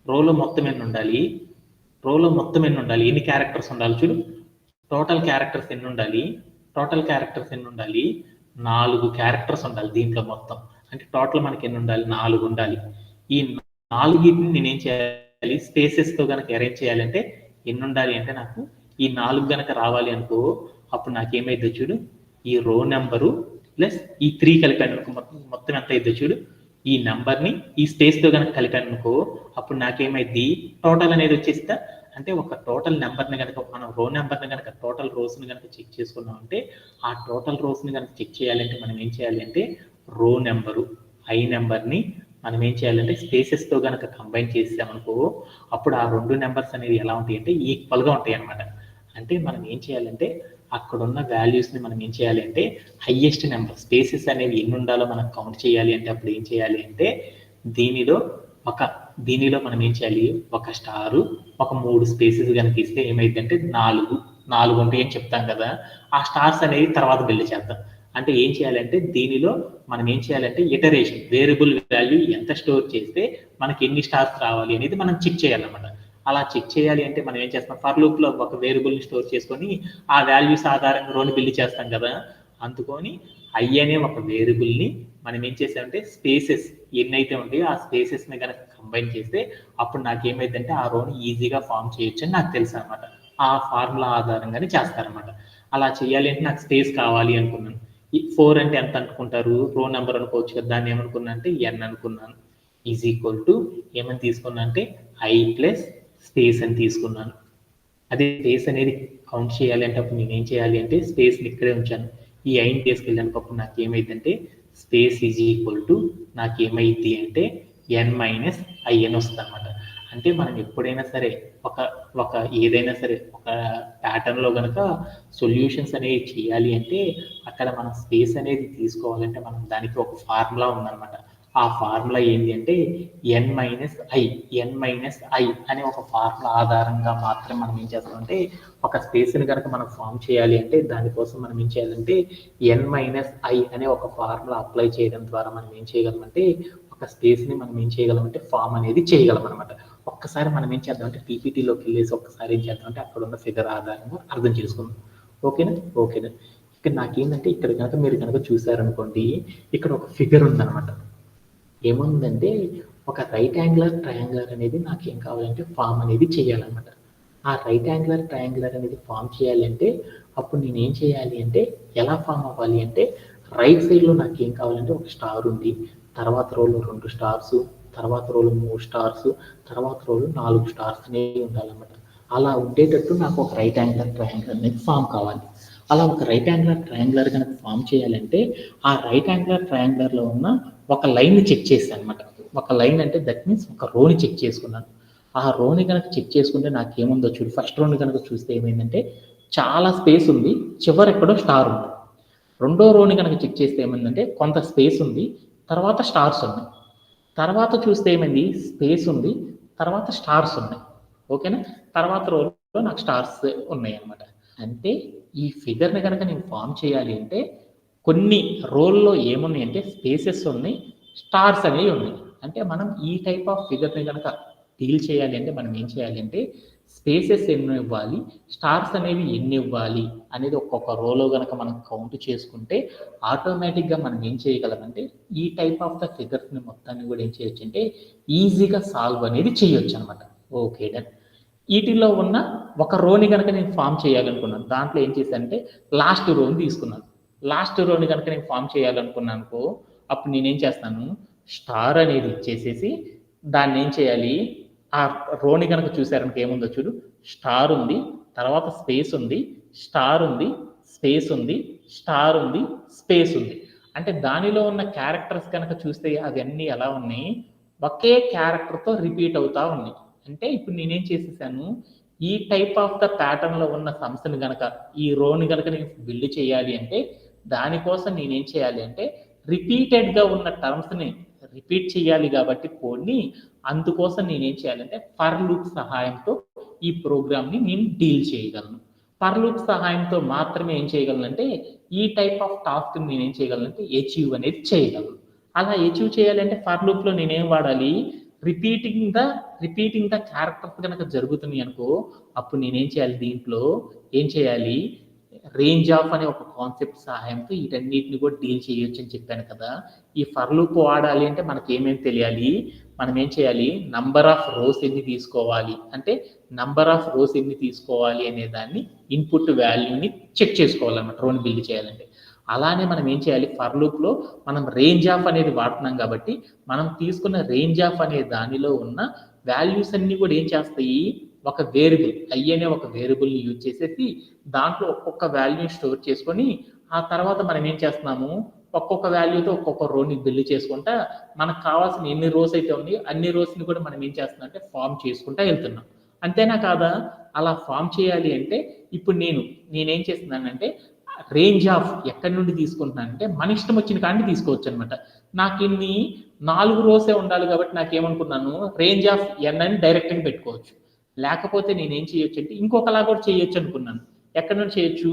రోలో మొత్తం ఎన్ని ఉండాలి, రోలో మొత్తం ఎన్ని ఉండాలి, ఎన్ని క్యారెక్టర్స్ ఉండాలి చూడు, టోటల్ క్యారెక్టర్స్ ఎన్ని ఉండాలి, టోటల్ క్యారెక్టర్స్ ఎన్ని ఉండాలి, 4 క్యారెక్టర్స్ ఉండాలి దీంట్లో మొత్తం. అంటే టోటల్ మనకి ఎన్ని ఉండాలి, 4 ఉండాలి. ఈ 4ని నేనేం చేయాలి, స్పేసెస్తో కనుక అరేంజ్ చేయాలంటే ఎన్ని ఉండాలి అంటే నాకు ఈ 4 కనుక రావాలి అనుకో, అప్పుడు నాకేమైందో చూడు, ఈ రో నెంబరు ప్లస్ ఈ 3 కలిపాను అనుకో, మొత్తం ఎంత అయిద్దో చూడు, ఈ నెంబర్ని ఈ స్పేస్తో కనుక కలిపాను అనుకో, అప్పుడు నాకేమైద్ది టోటల్ అనేది వచ్చేస్తా. అంటే ఒక టోటల్ నెంబర్ని కనుక మనం రో నెంబర్ని కనుక టోటల్ రోస్ని కనుక చెక్ చేసుకున్నాం అంటే ఆ టోటల్ రోస్ని కనుక చెక్ చేయాలంటే మనం ఏం చేయాలి అంటే రో నెంబరు ఐ నెంబర్ని మనం ఏం చేయాలంటే స్పేసెస్తో కనుక కంబైన్ చేసామనుకో, అప్పుడు ఆ 2 నెంబర్స్ అనేవి ఎలా ఉంటాయి అంటే ఈక్వల్గా ఉంటాయి అనమాట. అంటే మనం ఏం చేయాలంటే అక్కడ ఉన్న వాల్యూస్ని మనం ఏం చేయాలి అంటే హైయెస్ట్ నెంబర్ స్పేసెస్ అనేవి ఎన్ని ఉండాలో మనం కౌంట్ చేయాలి అంటే అప్పుడు ఏం చేయాలి అంటే దీనిలో మనం ఏం చేయాలి, ఒక స్టారు ఒక 3 స్పేసెస్ కనుక ఇస్తే ఏమైందంటే 4 ఉంటాయి అని చెప్తాం కదా, ఆ స్టార్స్ అనేవి తర్వాత బిల్డ్ చేద్దాం. అంటే ఏం చేయాలంటే దీనిలో మనం ఏం చేయాలంటే ఇటరేషన్ వేరియబుల్ వాల్యూ ఎంత స్టోర్ చేస్తే మనకి ఎన్ని స్టార్స్ రావాలి అనేది మనం చెక్ చేయాలన్నమాట. అలా చెక్ చేయాలి అంటే మనం ఏం చేస్తాం, ఫర్ లూప్ లో ఒక వేరియబుల్ ని స్టోర్ చేసుకొని ఆ వాల్యూస్ ఆధారంగా రోని బిల్డ్ చేస్తాం కదా, అందుకొని ఐ అనే ఒక వేరియబుల్ ని మనం ఏం చేసామంటే స్పేసెస్ ఎన్నైతే ఉంటాయో ఆ స్పేసెస్ ని కనుక కంబైన్ చేస్తే అప్పుడు నాకేమైందంటే ఆ రోని ఈజీగా ఫామ్ చేయొచ్చు అని నాకు తెలుసు అనమాట. ఆ ఫార్ములా ఆధారంగానే చేస్తారనమాట. అలా చేయాలి అంటే నాకు స్పేస్ కావాలి అనుకున్నాను. ఈ 4 అంటే ఎంత అనుకుంటారు, రో నెంబర్ అనుకోవచ్చు కదా, దాన్ని ఏమనుకున్నా అంటే ఎన్ అనుకున్నాను. ఈజ్ ఈక్వల్ టు ఏమని తీసుకున్నా అంటే ఐ ప్లస్ స్పేస్ అని తీసుకున్నాను. అదే స్పేస్ అనేది కౌంట్ చేయాలి అంటే అప్పుడు నేను ఏం చేయాలి అంటే స్పేస్ని ఇక్కడే ఉంచాను. ఈ ఐని తీసుకెళ్ళాను అప్పుడు నాకు ఏమైందంటే స్పేస్ ఈజ్ ఈక్వల్ టు నాకు ఏమైంది అంటే ఎన్ మైనస్ ఐఎన్ వస్తుంది అనమాట. అంటే మనం ఎప్పుడైనా సరే ఒక ఒక ఏదైనా సరే ఒక ప్యాటర్న్లో కనుక సొల్యూషన్స్ అనేవి చేయాలి అంటే అక్కడ మనం స్పేస్ అనేది తీసుకోవాలంటే మనం దానికి ఒక ఫార్ములా ఉందన్నమాట. ఆ ఫార్ములా ఏంటి అంటే ఎన్ మైనస్ ఐ అనే ఒక ఫార్ములా ఆధారంగా మాత్రం మనం ఏం చేస్తామంటే ఒక స్పేస్ని కనుక మనం ఫామ్ చేయాలి అంటే దానికోసం మనం ఏం చేయాలంటే ఎన్ మైనస్ ఐ అనే ఒక ఫార్ములా అప్లై చేయడం ద్వారా మనం ఏం చేయగలమంటే ఒక స్పేస్ని మనం ఏం చేయగలమంటే ఫామ్ అనేది చేయగలం అనమాట. ఒక్కసారి మనం ఏం చేద్దామంటే పీపీటీలోకి వెళ్ళేసి ఒక్కసారి ఏం చేద్దామంటే అక్కడ ఉన్న ఫిగర్ ఆధారంగా అర్థం చేసుకుందాం. ఓకేనా. ఇక్కడ నాకేంటంటే ఇక్కడ కనుక మీరు కనుక చూసారనుకోండి, ఇక్కడ ఒక ఫిగర్ ఉందన్నమాట. ఏముందంటే ఒక రైట్ యాంగులర్ ట్రయాంగులర్ అనేది నాకు ఏం కావాలంటే ఫామ్ అనేది చేయాలన్నమాట. ఆ రైట్ యాంగులర్ ట్రయాంగులర్ అనేది ఫామ్ చేయాలంటే అప్పుడు నేను ఏం చేయాలి అంటే ఎలా ఫామ్ అవ్వాలి అంటే రైట్ సైడ్లో నాకు ఏం కావాలంటే ఒక స్టార్ ఉంది, తర్వాత రోలో 2 స్టార్స్, తర్వాత రోలో 3 స్టార్స్, తర్వాత రోలో 4 స్టార్స్ అనేవి ఉండాలన్నమాట. అలా ఉండేటట్టు నాకు ఒక రైట్ యాంగులర్ ట్రయాంగులర్ అనేది ఫామ్ కావాలి. అలా ఒక రైట్ యాంగులర్ ట్రయాంగులర్ కనుక ఫామ్ చేయాలంటే ఆ రైట్ యాంగులర్ ట్రయాంగులర్లో ఉన్న ఒక లైన్ని చెక్ చేశాను అనమాట. ఒక లైన్ అంటే దట్ మీన్స్ ఒక రోని చెక్ చేసుకున్నాను. ఆ రోని కనుక చెక్ చేసుకుంటే నాకు ఏముందో చూడు, ఫస్ట్ రోని కనుక చూస్తే ఏమైందంటే చాలా స్పేస్ ఉంది, చివరి ఎక్కడో స్టార్ ఉంది. రెండో రోని కనుక చెక్ చేస్తే ఏమైందంటే కొంత స్పేస్ ఉంది, తర్వాత స్టార్స్ ఉన్నాయి. తర్వాత చూస్తే ఏమైంది, స్పేస్ ఉంది, తర్వాత స్టార్స్ ఉన్నాయి. ఓకేనా, తర్వాత రోలో నాకు స్టార్స్ ఉన్నాయి అనమాట. అంటే ఈ ఫిగర్ని కనుక నేను ఫామ్ చేయాలి అంటే కొన్ని రోల్లో ఏమున్నాయి అంటే స్పేసెస్ ఉన్నాయి, స్టార్స్ అనేవి ఉన్నాయి. అంటే మనం ఈ టైప్ ఆఫ్ ఫిగర్ని కనుక డీల్ చేయాలి అంటే మనం ఏం చేయాలి అంటే స్పేసెస్ ఎన్ని ఇవ్వాలి, స్టార్స్ అనేవి ఎన్ని ఇవ్వాలి అనేది ఒక్కొక్క రోలో కనుక మనం కౌంట్ చేసుకుంటే ఆటోమేటిక్గా మనం ఏం చేయగలమంటే ఈ టైప్ ఆఫ్ ద ఫిగర్స్ని మొత్తాన్ని కూడా ఏం చేయొచ్చు అంటే ఈజీగా సాల్వ్ అనేది చేయొచ్చు అనమాట. Okay done. వీటిలో ఉన్న ఒక రోని కనుక నేను ఫామ్ చేయాలనుకున్నాను, దాంట్లో ఏం చేశానంటే లాస్ట్ రోని తీసుకున్నాను. లాస్ట్ రోని కనుక నేను ఫామ్ చేయాలనుకున్నాను అప్పుడు నేనేం చేస్తాను, స్టార్ అనేది ఇచ్చేసేసి దాన్ని ఏం చేయాలి, ఆ రోని కనుక చూసారనుకో ఏముందో చూడు, స్టార్ ఉంది, తర్వాత స్పేస్ ఉంది, స్టార్ ఉంది, స్పేస్ ఉంది, స్టార్ ఉంది, స్పేస్ ఉంది. అంటే దానిలో ఉన్న క్యారెక్టర్స్ కనుక చూస్తే అవన్నీ ఎలా ఉన్నాయి, ఒకే క్యారెక్టర్తో రిపీట్ అవుతా ఉన్నాయి. అంటే ఇప్పుడు నేనేం చేసేసాను, ఈ టైప్ ఆఫ్ ద ప్యాటర్న్లో ఉన్న సంస్థని కనుక ఈ రోని కనుక నేను బిల్డ్ చేయాలి అంటే దానికోసం నేనేం చేయాలి అంటే రిపీటెడ్గా ఉన్న టర్మ్స్ని రిపీట్ చేయాలి కాబట్టి కోడ్ని, అందుకోసం నేనేం చేయాలంటే ఫర్ లూప్ సహాయంతో ఈ ప్రోగ్రామ్ని నేను డీల్ చేయగలను. ఫర్ లూప్ సహాయంతో మాత్రమే ఏం చేయగలనంటే ఈ టైప్ ఆఫ్ టాస్క్ నేనేం చేయగలనంటే అచీవ్ అనేది చేయగలను. అలా అచీవ్ చేయాలంటే ఫర్ లూప్లో నేనేం వాడాలి, రిపీటింగ్ ద క్యారెక్టర్స్ కనుక జరుగుతున్నాయి అనుకో అప్పుడు నేనేం చేయాలి, దీంట్లో ఏం చేయాలి, రేంజ్ ఆఫ్ అనే ఒక కాన్సెప్ట్ సహాయంతో వీటన్నిటిని కూడా డీల్ చేయొచ్చు అని చెప్పాను కదా. ఈ ఫర్ లూప్ వాడాలి అంటే మనకి ఏమేమి తెలియాలి, మనం ఏం చేయాలి, నంబర్ ఆఫ్ రోస్ ఎన్ని తీసుకోవాలి అంటే నంబర్ ఆఫ్ రోస్ ఎన్ని తీసుకోవాలి అనే దాన్ని ఇన్పుట్ వాల్యూని చెక్ చేసుకోవాలన్నమాట రోని బిల్డ్ చేయాలంటే. అలానే మనం ఏం చేయాలి, ఫర్ లూప్లో మనం రేంజ్ ఆఫ్ అనేది వాడుతున్నాం కాబట్టి మనం తీసుకున్న రేంజ్ ఆఫ్ అనే దానిలో ఉన్న వాల్యూస్ అన్ని కూడా ఏం చేస్తాయి, ఒక వేరియబుల్ ఐ అనే ఒక వేరియబుల్ని యూజ్ చేసేసి దాంట్లో ఒక్కొక్క వాల్యూని స్టోర్ చేసుకొని ఆ తర్వాత మనం ఏం చేస్తున్నాము, ఒక్కొక్క వాల్యూతో ఒక్కొక్క రోని బిల్డ్ చేసుకుంటా మనకు కావాల్సిన ఎన్ని రోస్ అయితే ఉన్నాయో అన్ని రోస్ని కూడా మనం ఏం చేస్తున్నాం అంటే ఫామ్ చేసుకుంటా వెళ్తున్నాం. అంతేనా కాదా? అలా ఫామ్ చేయాలి అంటే ఇప్పుడు నేనేం చేస్తున్నానంటే రేంజ్ ఆఫ్ ఎక్కడి నుండి తీసుకుంటున్నానంటే మన ఇష్టం వచ్చిన కాడిని తీసుకోవచ్చు అనమాట. నాకు ఇన్ని 4 రోసే ఉండాలి కాబట్టి నాకేమనుకున్నాను, రేంజ్ ఆఫ్ ఎన్ అని డైరెక్ట్గా పెట్టుకోవచ్చు. లేకపోతే నేనేం చేయొచ్చు అంటే ఇంకొకలా కూడా చేయొచ్చు అనుకున్నాను. ఎక్కడి నుంచి చేయొచ్చు,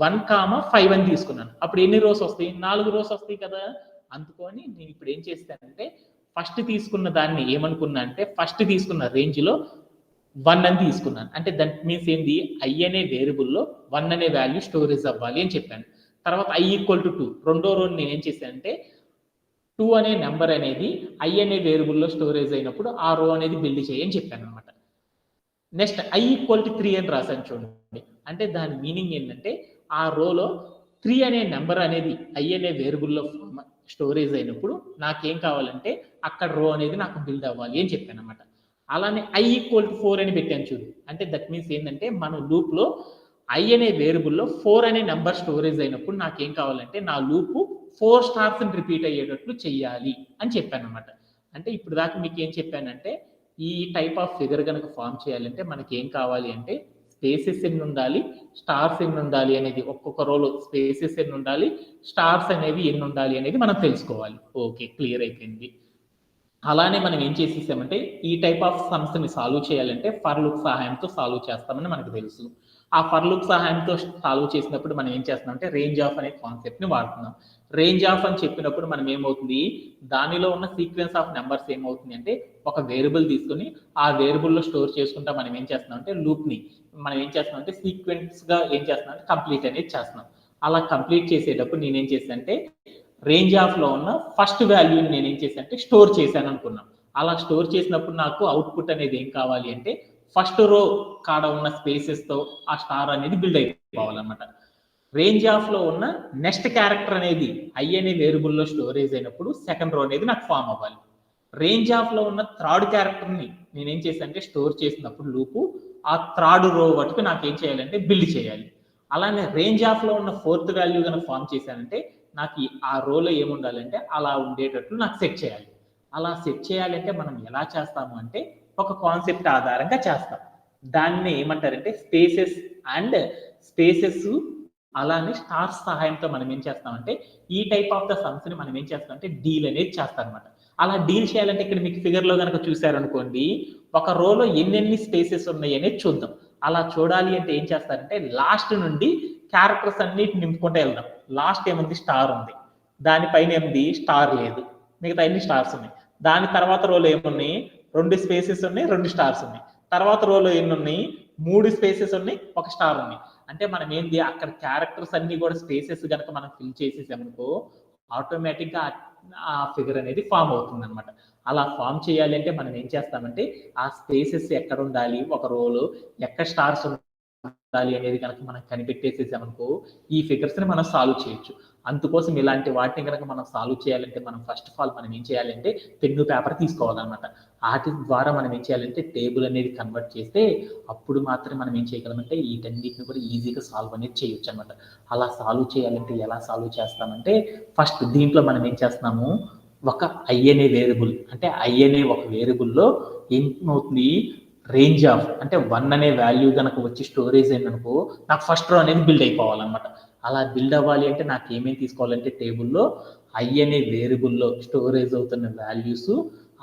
1,5 అని తీసుకున్నాను. అప్పుడు ఎన్ని రోస్ వస్తాయి, 4 రోస్ వస్తాయి కదా. అందుకని నేను ఇప్పుడు ఏం చేస్తానంటే ఫస్ట్ తీసుకున్న దాన్ని ఏమనుకున్నా అంటే ఫస్ట్ తీసుకున్న రేంజ్లో 1 అని తీసుకున్నాను. అంటే దట్ మీన్స్ ఏంది, ఐ అనే వేరియబుల్లో 1 అనే వాల్యూ స్టోరేజ్ అవ్వాలి అని చెప్పాను. తర్వాత i = 2 రెండో రో నేను ఏం చేశానంటే 2 అనే నెంబర్ అనేది ఐ అనే వేరియబుల్లో స్టోరేజ్ అయినప్పుడు ఆ రో అనేది బిల్డ్ చేయని చెప్పాను అనమాట. నెక్స్ట్ i = 3 అని రాశాను చూడండి. అంటే దాని మీనింగ్ ఏంటంటే ఆ రోలో 3 అనే నెంబర్ అనేది ఐ అనే వేరియబుల్లో స్టోరేజ్ అయినప్పుడు నాకేం కావాలంటే అక్కడ రో అనేది నాకు బిల్డ్ అవ్వాలి అని చెప్పాను అనమాట. అలానే i = 4 అని పెట్టాను చూడు. అంటే దట్ మీన్స్ ఏంటంటే మన లూప్లో ఐ అనే వేరియబుల్లో 4 అనే నెంబర్ స్టోరేజ్ అయినప్పుడు నాకేం కావాలంటే నా లూపు 4 స్టార్స్ రిపీట్ అయ్యేటట్లు చెయ్యాలి అని చెప్పాను అనమాట. అంటే ఇప్పుడు దాకా మీకు ఏం చెప్పానంటే ఈ టైప్ ఆఫ్ ఫిగర్ కనుక ఫామ్ చేయాలంటే మనకి ఏం కావాలి అంటే స్పేసెస్ ఎన్ని ఉండాలి, స్టార్స్ ఎన్ని ఉండాలి అనేది, ఒక్కొక్క రోలో స్పేసెస్ ఎన్ని ఉండాలి, స్టార్స్ అనేవి ఎన్ని ఉండాలి అనేది మనం తెలుసుకోవాలి. ఓకే, క్లియర్ అయిపోయింది. అలానే మనం ఏం చేసేసామంటే ఈ టైప్ ఆఫ్ సమస్యని సాల్వ్ చేయాలంటే ఫర్ లూప్ సహాయంతో సాల్వ్ చేస్తామని మనకు తెలుసు. ఆ ఫర్ లూప్ సహాయంతో సాల్వ్ చేసినప్పుడు మనం ఏం చేస్తున్నామంటే రేంజ్ ఆఫ్ అనే కాన్సెప్ట్ని వాడుతున్నాం. రేంజ్ ఆఫ్ అని చెప్పినప్పుడు మనం ఏమవుతుంది, దానిలో ఉన్న సీక్వెన్స్ ఆఫ్ నెంబర్స్ ఏమవుతుంది అంటే ఒక వేరియబుల్ తీసుకొని ఆ వేరియబుల్లో స్టోర్ చేసుకుంటా మనం ఏం చేస్తున్నాం అంటే లూప్ని మనం ఏం చేస్తున్నాం అంటే సీక్వెన్స్గా ఏం చేస్తున్నాం అంటే కంప్లీట్ అనేది చేస్తున్నాం. అలా కంప్లీట్ చేసేటప్పుడు నేనేం చేస్తాను అంటే రేంజ్ ఆఫ్లో ఉన్న ఫస్ట్ వాల్యూని నేను ఏం చేశాను అంటే స్టోర్ చేశాను అనుకున్నాను. అలా స్టోర్ చేసినప్పుడు నాకు అవుట్పుట్ అనేది ఏం కావాలి అంటే ఫస్ట్ రో కాడ ఉన్న స్పేసెస్తో ఆ స్టార్ అనేది బిల్డ్ అయిపోవాలన్నమాట. రేంజ్ ఆఫ్లో ఉన్న నెక్స్ట్ క్యారెక్టర్ అనేది ఐ అనే వేరియబుల్లో స్టోరేజ్ అయినప్పుడు సెకండ్ రో అనేది నాకు ఫామ్ అవ్వాలి. రేంజ్ ఆఫ్లో ఉన్న థర్డ్ క్యారెక్టర్ని నేనేం చేశాను అంటే స్టోర్ చేసినప్పుడు లూపు ఆ థర్డ్ రో వరకు నాకు ఏం చేయాలంటే బిల్డ్ చేయాలి. అలానే రేంజ్ ఆఫ్లో ఉన్న ఫోర్త్ వాల్యూ కనుక ఫామ్ చేశానంటే నాకు ఆ రోలో ఏముండాలంటే అలా ఉండేటట్లు నాకు సెట్ చేయాలి. అలా సెట్ చేయాలంటే మనం ఎలా చేస్తాము అంటే ఒక కాన్సెప్ట్ ఆధారంగా చేస్తాం. దాన్ని ఏమంటారంటే స్పేసెస్ అలానే స్టార్స్ సహాయంతో మనం ఏం చేస్తామంటే ఈ టైప్ ఆఫ్ ద సమ్స్ ని మనం ఏం చేస్తామంటే డీల్ అనేది చేస్తాం అనమాట. అలా డీల్ చేయాలంటే ఇక్కడ మీకు ఫిగర్ లో కనుక చూసారనుకోండి, ఒక రోలో ఎన్నెన్ని స్పేసెస్ ఉన్నాయి అనేది చూద్దాం. అలా చూడాలి అంటే ఏం చేస్తారంటే లాస్ట్ నుండి క్యారెక్టర్స్ అన్నిటి నింపుకుంటే వెళ్దాం. లాస్ట్ ఏముంది, స్టార్ ఉంది, దానిపైన ఏముంది, స్టార్ లేదు, మిగతా అన్ని స్టార్స్ ఉన్నాయి. దాని తర్వాత రోలో ఏమున్నాయి, 2 స్పేసెస్ ఉన్నాయి, 2 స్టార్స్ ఉన్నాయి. తర్వాత రోలో ఎన్ని ఉన్నాయి, 3 స్పేసెస్ ఉన్నాయి, 1 స్టార్ ఉన్నాయి. అంటే మనం ఏంది, అక్కడ క్యారెక్టర్స్ అన్ని కూడా స్పేసెస్ కనుక మనం ఫిల్ చేసేసామనుకో ఆటోమేటిక్ గా ఆ ఫిగర్ అనేది ఫామ్ అవుతుంది అనమాట. అలా ఫామ్ చేయాలి అంటే మనం ఏం చేస్తామంటే ఆ స్పేసెస్ ఎక్కడ ఉండాలి, ఒక రోలో ఎక్కడ స్టార్స్ ఉండాలి అనేది కనుక మనం కనిపెట్టేసేసామనుకో ఈ ఫిగర్స్ ని మనం సాల్వ్ చేయొచ్చు. అందుకోసం ఇలాంటి వాటిని కనుక మనం సాల్వ్ చేయాలంటే మనం ఫస్ట్ ఆఫ్ ఆల్ మనం ఏం చేయాలంటే పెన్ను పేపర్ తీసుకోవాలన్నమాట. వాటి ద్వారా మనం ఏం చేయాలంటే టేబుల్ అనేది కన్వర్ట్ చేస్తే అప్పుడు మాత్రమే మనం ఏం చేయగలమంటే వీటన్నిటిని కూడా ఈజీగా సాల్వ్ అనేది చేయొచ్చు అనమాట. అలా సాల్వ్ చేయాలంటే ఎలా సాల్వ్ చేస్తామంటే ఫస్ట్ దీంట్లో మనం ఏం చేస్తున్నాము, ఒక ఐ అనే వేరియబుల్, అంటే ఐ అనే ఒక వేరియబుల్లో ఏమవుతుంది, రేంజ్ ఆఫ్ అంటే 1 అనే వాల్యూ కనుక వచ్చి స్టోరేజ్ అయిందనుకో నాకు ఫస్ట్ రో అనేది బిల్డ్ అయిపోవాలన్నమాట. అలా బిల్డ్ అవ్వాలి అంటే నాకు ఏమేమి తీసుకోవాలంటే టేబుల్లో ఐ అనే వేరియబుల్లో స్టోరేజ్ అవుతున్న వాల్యూస్,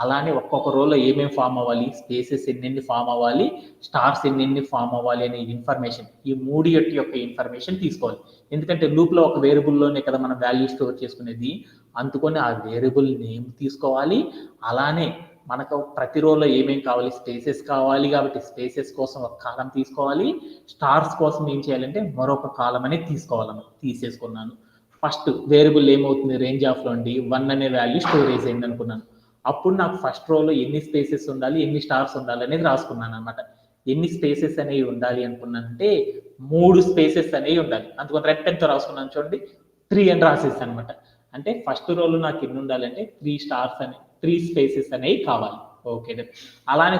అలానే ఒక్కొక్క రోలో ఏమేమి ఫామ్ అవ్వాలి, స్పేసెస్ ఎన్నెన్ని ఫామ్ అవ్వాలి, స్టార్స్ ఎన్నెన్ని ఫామ్ అవ్వాలి అనే ఇన్ఫర్మేషన్, ఈ మూడిటి యొక్క ఇన్ఫర్మేషన్ తీసుకోవాలి. ఎందుకంటే లూప్లో ఒక వేరియబుల్లోనే కదా మనం వాల్యూ స్టోర్ చేసుకునేది, అందుకని ఆ వేరియబుల్ నేమ్ తీసుకోవాలి. అలానే మనకు ప్రతి రోలో ఏమేమి కావాలి, స్పేసెస్ కావాలి కాబట్టి స్పేసెస్ కోసం ఒక కాలం తీసుకోవాలి, స్టార్స్ కోసం ఏం చేయాలంటే మరొక కాలం అనేది తీసేసుకున్నాను. ఫస్ట్ వేరియబుల్ ఏమవుతుంది, రేంజ్ ఆఫ్ లో అండి 1 అనే వాల్యూ స్టోరేజ్ అయింది అనుకున్నాను. అప్పుడు నాకు ఫస్ట్ రోలో ఎన్ని స్పేసెస్ ఉండాలి, ఎన్ని స్టార్స్ ఉండాలి అనేది రాసుకున్నాను అనమాట. ఎన్ని స్పేసెస్ అనేవి ఉండాలి అనుకున్నానంటే 3 స్పేసెస్ అనేవి ఉండాలి. అందుకని రెడ్ పెన్ తో రాసుకున్నాను చూడండి, 3 అని రాసేసాను అనమాట. అంటే ఫస్ట్ రోలో నాకు ఎన్ని ఉండాలంటే 3 స్టార్స్ అని 3 స్పేసెస్ అనేవి కావాలి. ఓకే, అలానే